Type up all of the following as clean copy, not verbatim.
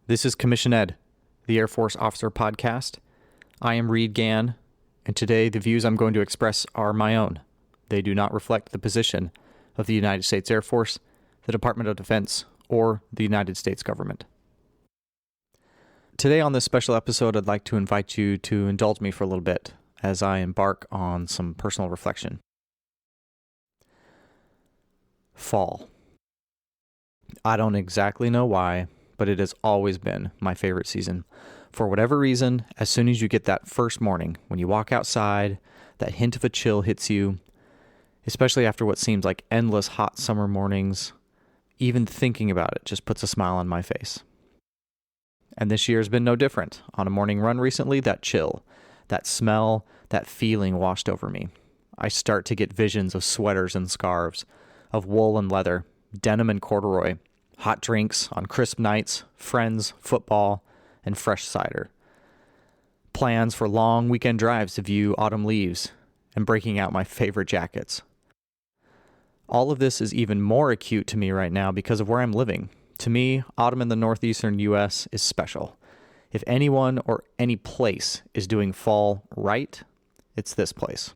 This is Commission Ed, the Air Force Officer Podcast. I am Reed Gann, and today the views I'm going to express are my own. They do not reflect the position of the United States Air Force, the Department of Defense, or the United States government. Today on this special episode, I'd like to invite you to indulge me for a little bit as I embark on some personal reflection. Fall. I don't exactly know why, but it has always been my favorite season. For whatever reason, as soon as you get that first morning, when you walk outside, that hint of a chill hits you, especially after what seems like endless hot summer mornings, even thinking about it just puts a smile on my face. And this year has been no different. On a morning run recently, that chill, that smell, that feeling washed over me. I start to get visions of sweaters and scarves, of wool and leather, denim and corduroy, hot drinks on crisp nights, friends, football, and fresh cider. Plans for long weekend drives to view autumn leaves and breaking out my favorite jackets. All of this is even more acute to me right now because of where I'm living. To me, autumn in the northeastern U.S. is special. If anyone or any place is doing fall right, it's this place.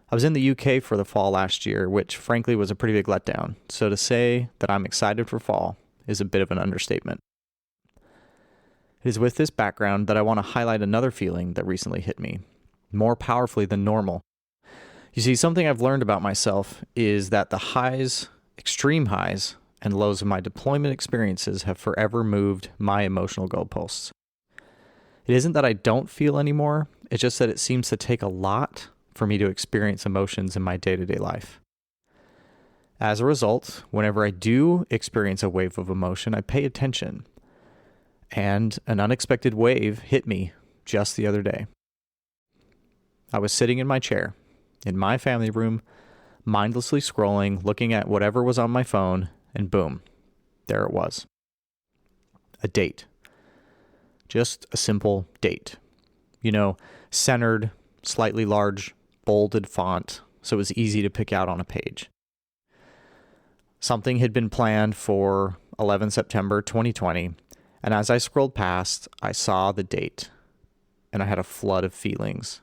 I was in the UK for the fall last year, which frankly was a pretty big letdown. So to say that I'm excited for fall is a bit of an understatement. It is with this background that I want to highlight another feeling that recently hit me, more powerfully than normal. You see, something I've learned about myself is that the highs, extreme highs, and lows of my deployment experiences have forever moved my emotional goalposts. It isn't that I don't feel anymore, it's just that it seems to take a lot for me to experience emotions in my day-to-day life. As a result, whenever I do experience a wave of emotion, I pay attention. And an unexpected wave hit me just the other day. I was sitting in my chair, in my family room, mindlessly scrolling, looking at whatever was on my phone, and boom, there it was. A date. Just a simple date. Centered, slightly large, bolded font, so it was easy to pick out on a page. Something had been planned for 11 September 2020, and as I scrolled past, I saw the date, and I had a flood of feelings.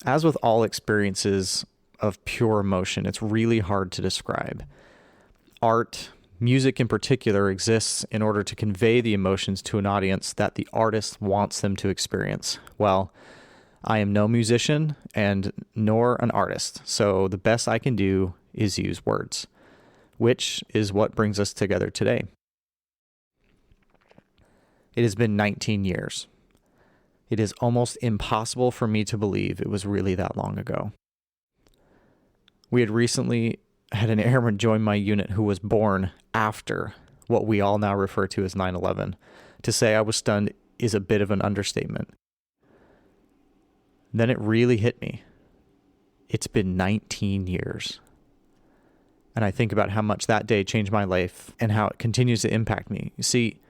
As with all experiences of pure emotion, it's really hard to describe. Art, music in particular, exists in order to convey the emotions to an audience that the artist wants them to experience. Well, I am no musician and nor an artist, so the best I can do is use words, which is what brings us together today. It has been 19 years. It is almost impossible for me to believe it was really that long ago. We had recently had an airman join my unit who was born after what we all now refer to as 9/11. To say I was stunned is a bit of an understatement. Then it really hit me. It's been 19 years. And I think about how much that day changed my life and how it continues to impact me. You see,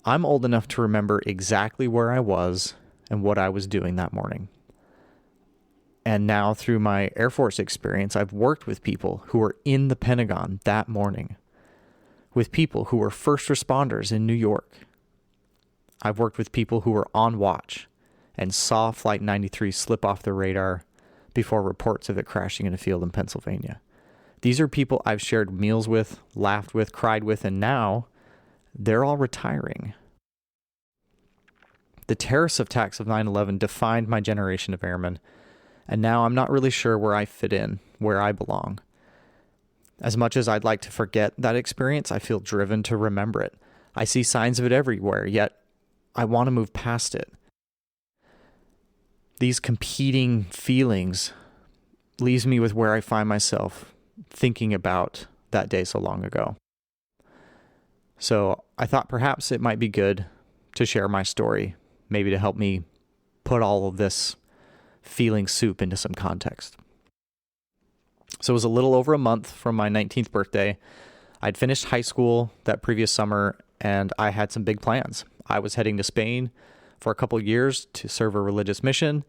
I'm old enough to remember exactly where I was and what I was doing that morning. And now through my Air Force experience, I've worked with people who were in the Pentagon that morning, with people who were first responders in New York. I've worked with people who were on watch and saw Flight 93 slip off the radar before reports of it crashing in a field in Pennsylvania. These are people I've shared meals with, laughed with, cried with, and now they're all retiring. The terrorist attacks of 9/11 defined my generation of airmen, and now I'm not really sure where I fit in, where I belong. As much as I'd like to forget that experience, I feel driven to remember it. I see signs of it everywhere, yet I want to move past it. These competing feelings leaves me with where I find myself thinking about that day so long ago. So I thought perhaps it might be good to share my story, maybe to help me put all of this feeling soup into some context. So it was a little over a month from my 19th birthday. I'd finished high school that previous summer, and I had some big plans. I was heading to Spain for a couple years to serve a religious mission,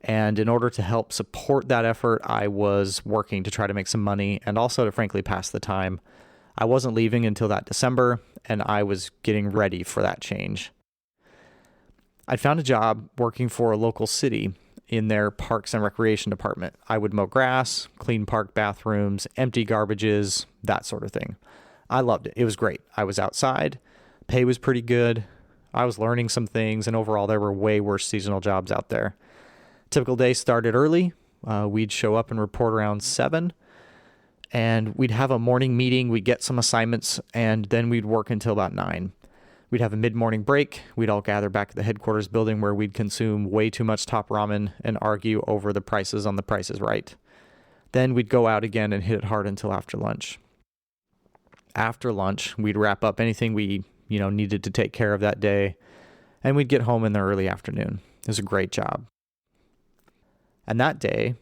And in order to help support that effort, I was working to try to make some money and also to frankly pass the time. I wasn't leaving until that December, and I was getting ready for that change. I'd found a job working for a local city in their parks and recreation department. I would mow grass, clean park bathrooms, empty garbages, that sort of thing. I loved it. It was great. I was outside. Pay was pretty good. I was learning some things, and overall there were way worse seasonal jobs out there. Typical day started early. We'd show up and report around 7, and we'd have a morning meeting. We'd get some assignments, and then we'd work until about 9. We'd have a mid-morning break. We'd all gather back at the headquarters building where we'd consume way too much top ramen and argue over the prices on The Price is Right. Then we'd go out again and hit it hard until after lunch. After lunch, we'd wrap up anything we, needed to take care of that day, and we'd get home in the early afternoon. It was a great job. And that day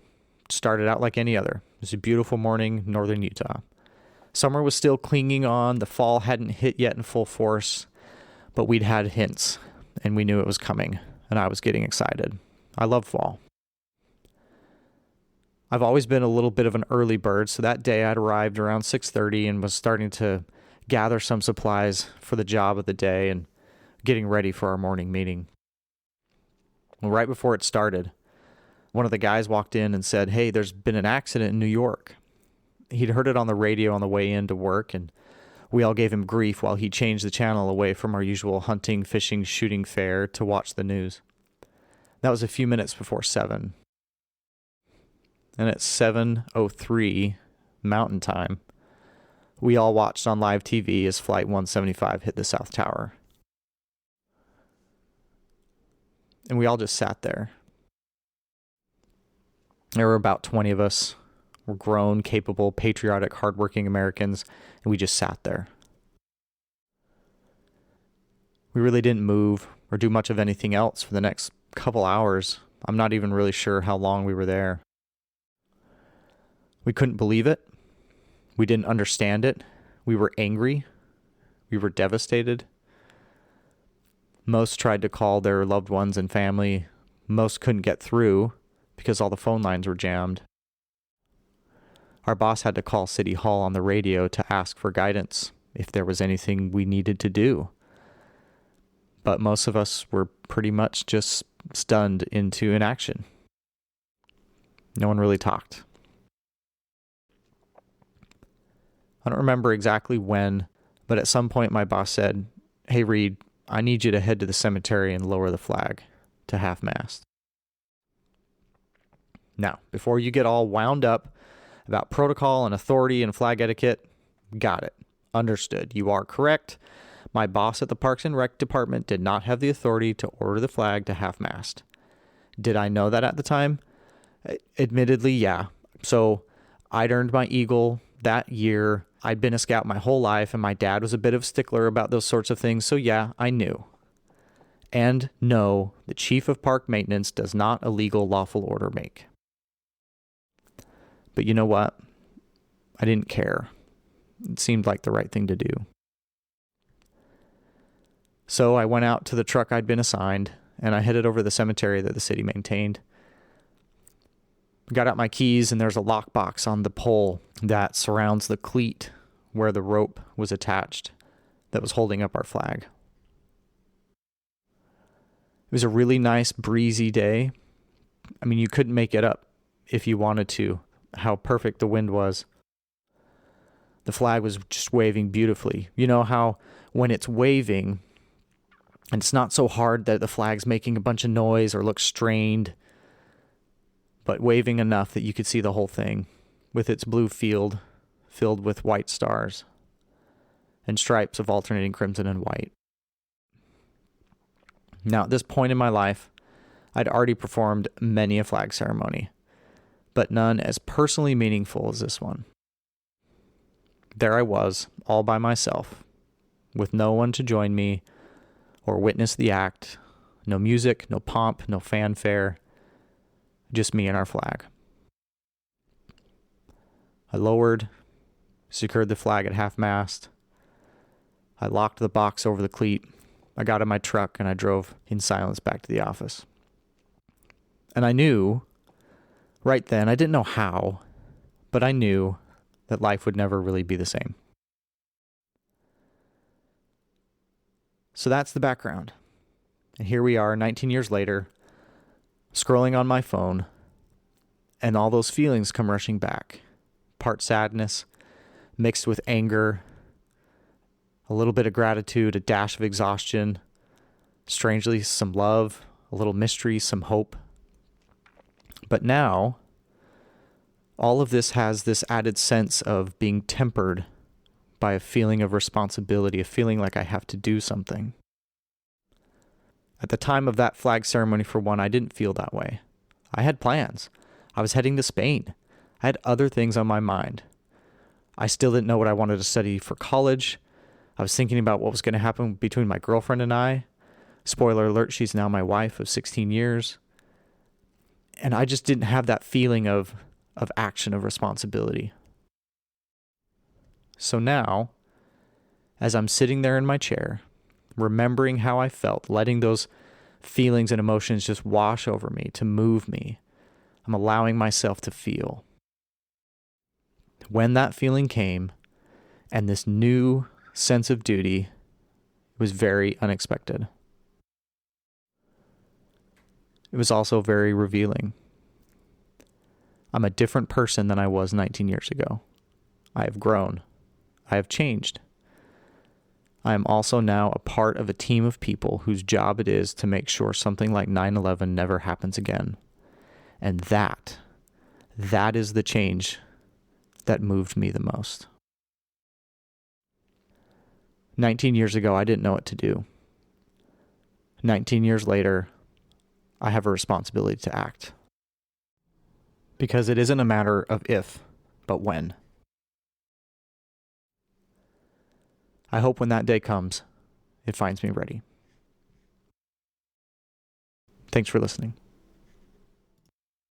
started out like any other. It was a beautiful morning in northern Utah. Summer was still clinging on. The fall hadn't hit yet in full force. But we'd had hints, and we knew it was coming, and I was getting excited. I love fall. I've always been a little bit of an early bird, so that day I'd arrived around 6:30 and was starting to gather some supplies for the job of the day and getting ready for our morning meeting. Well, right before it started, one of the guys walked in and said, "Hey, there's been an accident in New York." He'd heard it on the radio on the way into work, and we all gave him grief while he changed the channel away from our usual hunting, fishing, shooting fare to watch the news. That was a few minutes before 7. And at 7:03 Mountain Time, we all watched on live TV as Flight 175 hit the South Tower. And we all just sat there. There were about 20 of us. We're grown, capable, patriotic, hardworking Americans, and we just sat there. We really didn't move or do much of anything else for the next couple hours. I'm not even really sure how long we were there. We couldn't believe it. We didn't understand it. We were angry. We were devastated. Most tried to call their loved ones and family. Most couldn't get through because all the phone lines were jammed. Our boss had to call City Hall on the radio to ask for guidance if there was anything we needed to do. But most of us were pretty much just stunned into inaction. No one really talked. I don't remember exactly when, but at some point my boss said, "Hey Reed, I need you to head to the cemetery and lower the flag to half-mast." Now, before you get all wound up about protocol and authority and flag etiquette, got it. Understood. You are correct. My boss at the Parks and Rec department did not have the authority to order the flag to half-mast. Did I know that at the time? Admittedly, yeah. So I'd earned my Eagle that year. I'd been a scout my whole life, and my dad was a bit of a stickler about those sorts of things. So yeah, I knew. And no, the chief of park maintenance does not a legal lawful order make. But you know what? I didn't care. It seemed like the right thing to do. So I went out to the truck I'd been assigned, and I headed over to the cemetery that the city maintained. Got out my keys, and there's a lockbox on the pole that surrounds the cleat where the rope was attached that was holding up our flag. It was a really nice, breezy day. I mean, you couldn't make it up if you wanted to, how perfect the wind was. The flag was just waving beautifully. You know how when it's waving, and it's not so hard that the flag's making a bunch of noise or looks strained, but waving enough that you could see the whole thing with its blue field filled with white stars and stripes of alternating crimson and white. Now, at this point in my life, I'd already performed many a flag ceremony, but none as personally meaningful as this one. There I was, all by myself, with no one to join me or witness the act. No music, no pomp, no fanfare, just me and our flag. I lowered, secured the flag at half-mast. I locked the box over the cleat. I got in my truck and I drove in silence back to the office. And I knew, right then, I didn't know how, but I knew that life would never really be the same. So that's the background. And here we are 19 years later, scrolling on my phone, and all those feelings come rushing back. Part sadness, mixed with anger, a little bit of gratitude, a dash of exhaustion, strangely some love, a little mystery, some hope. But now, all of this has this added sense of being tempered by a feeling of responsibility, a feeling like I have to do something. At the time of that flag ceremony, for one, I didn't feel that way. I had plans. I was heading to Spain. I had other things on my mind. I still didn't know what I wanted to study for college. I was thinking about what was going to happen between my girlfriend and I. Spoiler alert, she's now my wife of 16 years. And I just didn't have that feeling of action, of responsibility. So now, as I'm sitting there in my chair, remembering how I felt, letting those feelings and emotions just wash over me, to move me, I'm allowing myself to feel. When that feeling came, and this new sense of duty, it was very unexpected. It was also very revealing. I'm a different person than I was 19 years ago. I have grown. I have changed. I am also now a part of a team of people whose job it is to make sure something like 9/11 never happens again. And that is the change that moved me the most. 19 years ago, I didn't know what to do. 19 years later, I have a responsibility to act. Because it isn't a matter of if, but when. I hope when that day comes, it finds me ready. Thanks for listening.